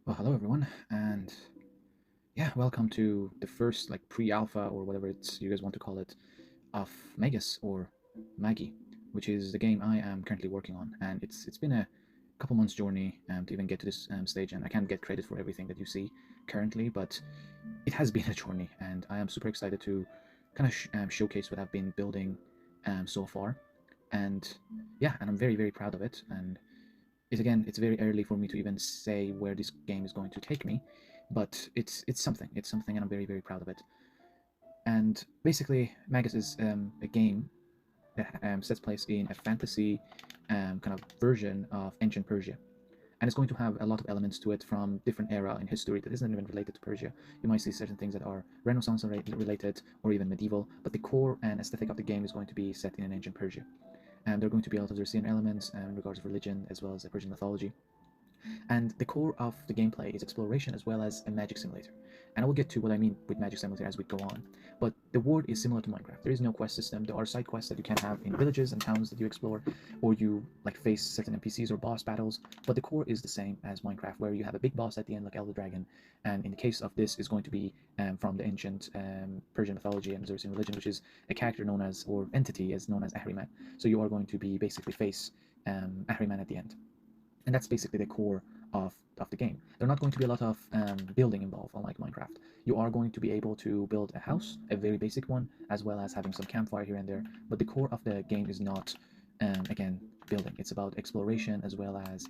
Well, hello everyone, and yeah, welcome to the first like pre-alpha or whatever it's you guys want to call it of Magus or Maggie, which is the game I am currently working on, and it's been a couple months journey to even get to this stage, and I can't get credit for everything that you see currently, but it has been a journey, and I am super excited to kind of showcase what I've been building so far, and yeah, and I'm very proud of it, and it's very early for me to even say where this game is going to take me, but it's something. It's something, and I'm very proud of it. And basically, Magus is a game that sets place in a fantasy kind of version of ancient Persia. And it's going to have a lot of elements to it from different era in history that isn't even related to Persia. You might see certain things that are Renaissance related or even medieval, but the core and aesthetic of the game is going to be set in an ancient Persia. And there are going to be a lot of European elements in regards of religion as well as the Persian mythology. And the core of the gameplay is exploration as well as a magic simulator. And I will get to what I mean with magic simulator as we go on. But the world is similar to Minecraft. There is no quest system. There are side quests that you can have in villages and towns that you explore, or you like face certain NPCs or boss battles. But the core is the same as Minecraft, where you have a big boss at the end, like Elder Dragon. And in the case of this, is going to be from the ancient Persian mythology and Zoroastrian religion, which is a character known as, or entity as known as Ahriman. So you are going to be basically face Ahriman at the end, and that's basically the core of the game. There's not going to be a lot of building involved, unlike Minecraft. You are going to be able to build a house, a very basic one, as well as having some campfire here and there. But the core of the game is not, again, building. It's about exploration as well as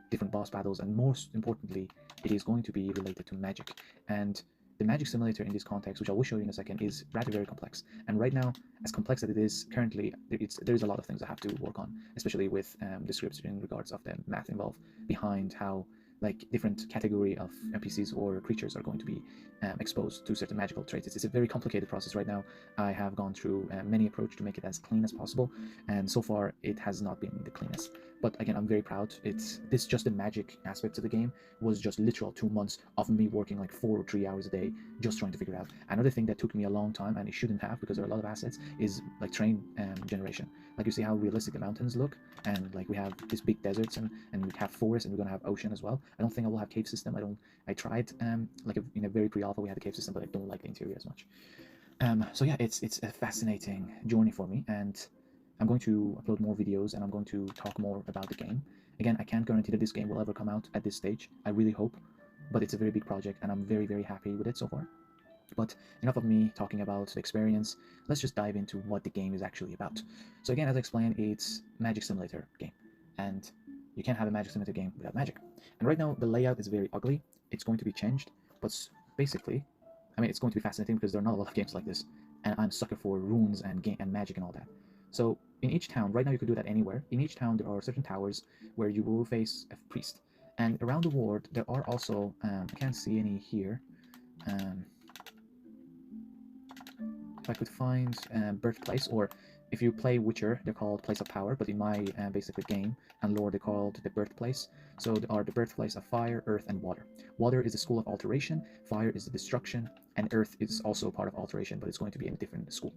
different boss battles, and most importantly, it is going to be related to magic. And the magic simulator in this context, which I will show you in a second, is rather very complex. And right now, as complex as it is currently, there's a lot of things I have to work on, especially with the scripts in regards of the math involved behind how like different category of NPCs or creatures are going to be exposed to certain magical traits. It's a very complicated process right now. I have gone through many approach to make it as clean as possible, and so far it has not been the cleanest. But again, I'm very proud. It's this just the magic aspect of the game was just literal 2 months of me working like 4 or 3 hours a day just trying to figure out. Another thing that took me a long time, and it shouldn't have because there are a lot of assets, is like terrain generation. Like you see how realistic the mountains look, and like we have these big deserts, and we have forests, and we're gonna have ocean as well. I don't think I will have cave system. I tried like in a very pre-alpha we had a cave system, but I don't like the interior as much. So yeah, it's a fascinating journey for me, and I'm going to upload more videos, and I'm going to talk more about the game. Again, I can't guarantee that this game will ever come out at this stage. I really hope, but it's a very big project, and I'm very happy with it so far. But enough of me talking about the experience. Let's just dive into what the game is actually about. So again, as I explained, it's Magic Simulator game, and you can't have a Magic Simulator game without magic. And right now, the layout is very ugly. It's going to be changed, but basically, I mean, it's going to be fascinating because there are not a lot of games like this, and I'm a sucker for runes and game and magic and all that. So in each town, right now you could do that anywhere. In each town, there are certain towers where you will face a priest, and around the world there are also I can't see any here. Um, if I could find birthplace, or if you play Witcher, they're called Place of Power, but in my basically game and lore, they're called the Birthplace. So they are the birthplace of fire, earth, and water. Water is the school of alteration, fire is the destruction, and earth is also part of alteration, but it's going to be in a different school.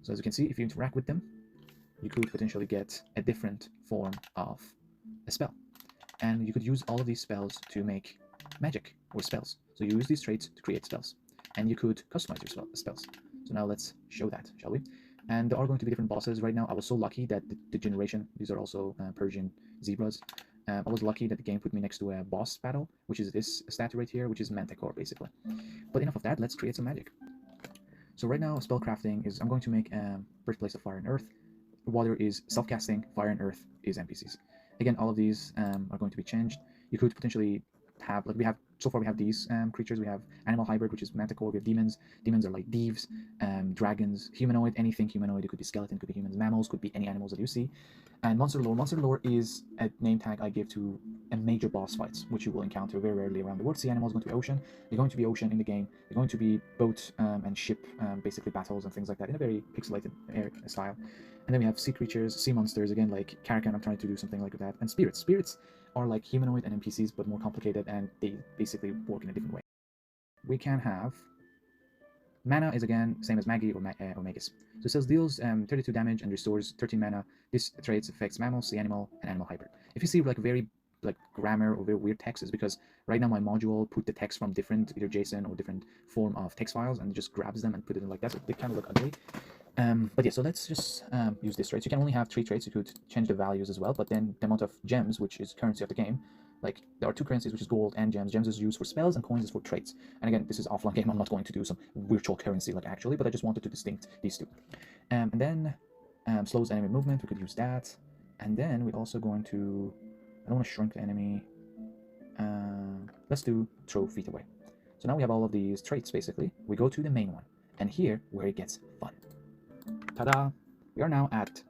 So as you can see, if you interact with them, you could potentially get a different form of a spell. And you could use all of these spells to make magic or spells. So you use these traits to create spells, and you could customize your spells. So now let's show that, shall we? And there are going to be different bosses right now. I was so lucky that the generation, these are also Persian zebras. I was lucky that the game put me next to a boss battle, which is this statue right here, which is Manticore, basically. But enough of that, let's create some magic. So right now, spell crafting is, I'm going to make a Birthplace of Fire and Earth. Water is self-casting, fire and earth is NPCs. Again, all of these are going to be changed. You could potentially have, like we have, so far we have these creatures. We have animal hybrid, which is manticore. We have demons. Demons are like thieves, dragons, humanoid, anything humanoid. It could be skeleton, could be humans, mammals, could be any animals that you see. And monster lore. Monster lore is a name tag I give to a major boss fights, which you will encounter very rarely around the world. Sea animals going to be ocean. They're going to be ocean in the game. They're going to be boat and ship, basically battles and things like that in a very pixelated style. And then we have sea creatures, sea monsters, again, like Karakan, I'm trying to do something like that. And spirits. Spirits are like humanoid and NPCs, but more complicated, and they basically work in a different way. We can have mana is again same as Maggie or Magus. So it says deals 32 damage and restores 13 mana. This trait affects mammal, sea animal, and animal hybrid. If you see like very like grammar or very weird text is because right now my module put the text from different either JSON or different form of text files and just grabs them and put it in like that. So they kind of look ugly. But yeah, so let's just use this traits. You can only have 3 traits. You could change the values as well, but then the amount of gems, which is currency of the game, like there are 2 currencies, which is gold and gems. Gems is used for spells and coins is for traits. And again, this is offline game. I'm not going to do some virtual currency like actually, but I just wanted to distinct these 2. And then slows enemy movement. We could use that. And then we're also going to, I don't want to shrink the enemy. Let's do throw feet away. So now we have all of these traits basically. We go to the main one, and here where it gets fun. Ta-da! We are now at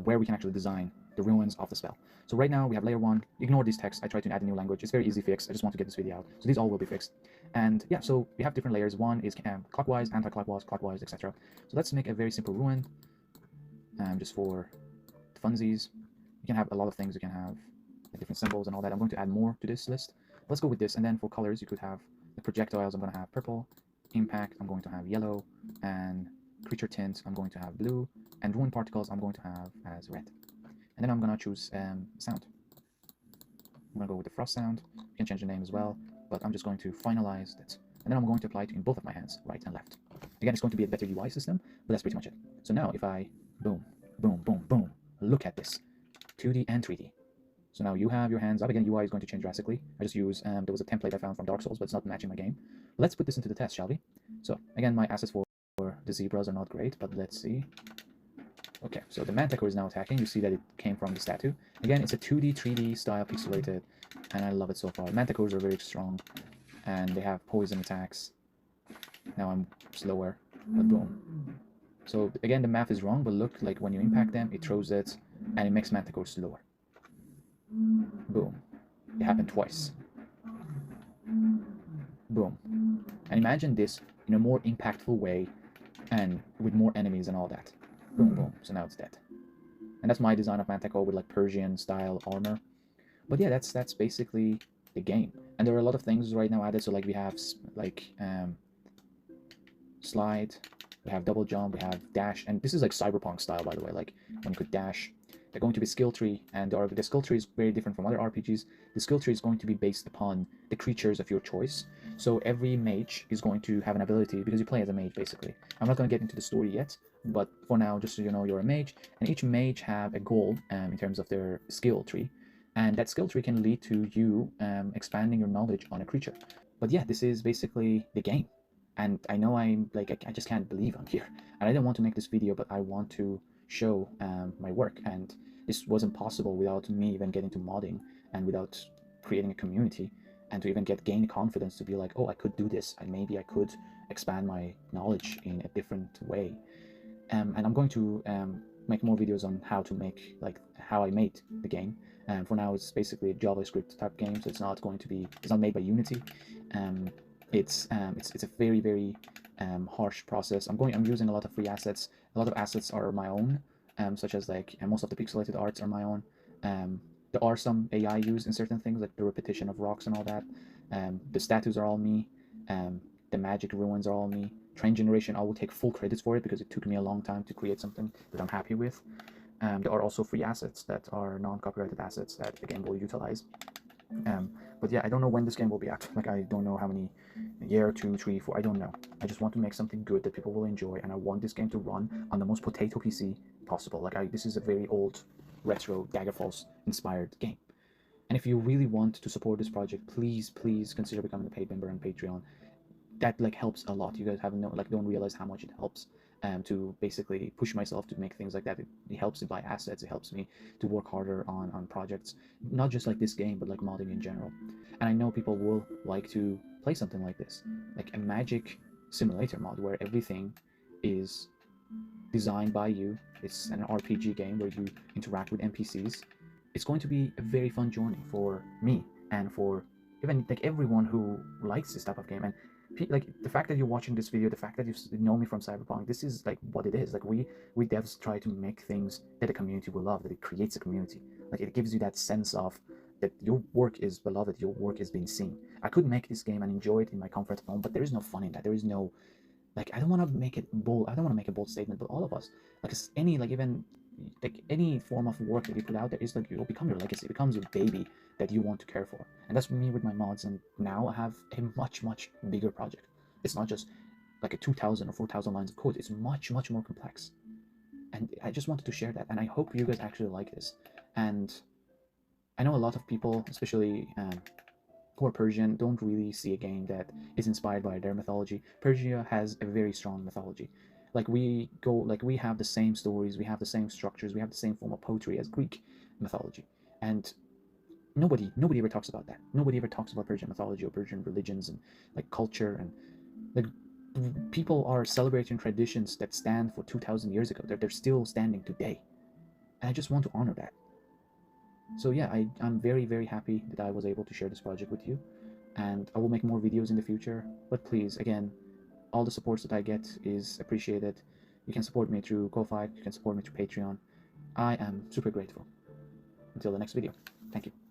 where we can actually design the ruins of the spell. So right now we have layer 1. Ignore these texts. I tried to add a new language. It's very easy fix. I just want to get this video out. So these all will be fixed. And yeah, so we have different layers. One is clockwise, anti-clockwise, clockwise, etc. So let's make a very simple ruin, just for funsies. You can have a lot of things. You can have different symbols and all that. I'm going to add more to this list. Let's go with this. And then for colors, you could have the projectiles. I'm going to have purple. Impact, I'm going to have yellow. And creature tint, I'm going to have blue. And ruin particles, I'm going to have as red. And then I'm going to choose sound. I'm going to go with the frost sound. You can change the name as well, but I'm just going to finalize it. And then I'm going to apply it in both of my hands, right and left. Again, it's going to be a better UI system, but that's pretty much it. So now if I boom, boom, boom, boom, look at this, 2D and 3D. So now you have your hands up. Again, UI is going to change drastically. I just use, there was a template I found from Dark Souls, but it's not matching my game. Let's put this into the test, shall we? So again, my assets for the zebras are not great, but let's see. Okay, so the manticore is now attacking. You see that it came from the statue. Again, it's a 2D, 3D style pixelated, and I love it so far. Manticores are very strong, and they have poison attacks. Now I'm slower, but boom. So again, the math is wrong, but look, like when you impact them, it throws it, and it makes manticore slower. Boom. It happened twice. Boom. And imagine this in a more impactful way, and with more enemies and all that. Boom, boom. So now it's dead. And that's my design of Manticore with like Persian style armor. But yeah, that's basically the game. And there are a lot of things right now added. So like we have like slide, we have double jump, we have dash, and this is like cyberpunk style, by the way. Like when you could dash, they're going to be skill tree, and the skill tree is very different from other RPGs. The skill tree is going to be based upon the creatures of your choice. So every mage is going to have an ability, because you play as a mage basically. I'm not going to get into the story yet, but for now, just so you know, you're a mage, and each mage have a goal in terms of their skill tree, and that skill tree can lead to you expanding your knowledge on a creature. But yeah, this is basically the game. And I know I'm like, I just can't believe I'm here. And I didn't want to make this video, but I want to show my work. And this wasn't possible without me even getting to modding and without creating a community and to even gain confidence to be like, oh, I could do this. And maybe I could expand my knowledge in a different way. And I'm going to make more videos on how to make, like, how I made the game. For now, it's basically a JavaScript type game, so it's not going to be, it's not made by Unity. It's a very, very harsh process. I'm using a lot of free assets. A lot of assets are my own, such as like most of the pixelated arts are my own. There are some AI used in certain things, like the repetition of rocks and all that. The statues are all me. The magic ruins are all me. Train generation, I will take full credits for it because it took me a long time to create something that I'm happy with. There are also free assets that are non-copyrighted assets that the game will utilize. But yeah, I don't know when this game will be out. Like, I don't know how many, a year, 2, 3, 4, I don't know. I just want to make something good that people will enjoy, and I want this game to run on the most potato PC possible. Like, this is a very old, retro, Daggerfalls inspired game. And if you really want to support this project, please consider becoming a paid member on Patreon. That like helps a lot. You guys haven't don't realize how much it helps to basically push myself to make things like that. It helps me buy assets. It helps me to work harder on projects, not just like this game, but like modding in general. And I know people will like to play something like this, like a magic simulator mod where everything is designed by you. It's an RPG game where you interact with NPCs. It's going to be a very fun journey for me and for even like everyone who likes this type of game. And like the fact that you're watching this video, the fact that you know me from Cyberpunk, this is like what it is. Like we devs try to make things that the community will love, that it creates a community. Like it gives you that sense of that your work is beloved, your work is being seen. I could make this game and enjoy it in my comfort home, but there is no fun in that. There is no, like, I don't want to make it bold. I don't want to make a bold statement, but all of us, like any, like even like any form of work that you put out there is like, it will become your legacy. It becomes your baby that you want to care for. And that's me with my mods. And now I have a much bigger project. It's not just like a 2,000 or 4,000 lines of code. It's much more complex. And I just wanted to share that. And I hope you guys actually like this. And I know a lot of people, especially who are Persian, don't really see a game that is inspired by their mythology. Persia has a very strong mythology. Like we have the same stories, we have the same structures, we have the same form of poetry as Greek mythology. And nobody ever talks about that. Nobody ever talks about Persian mythology or Persian religions and like culture, and like people are celebrating traditions that stand for 2,000 years ago. They're still standing today. And I just want to honor that. So yeah, I'm very happy that I was able to share this project with you, and I will make more videos in the future. But please, again, all the supports that I get is appreciated. You can support me through Ko-Fi, you can support me through Patreon. I am super grateful. Until the next video, thank you.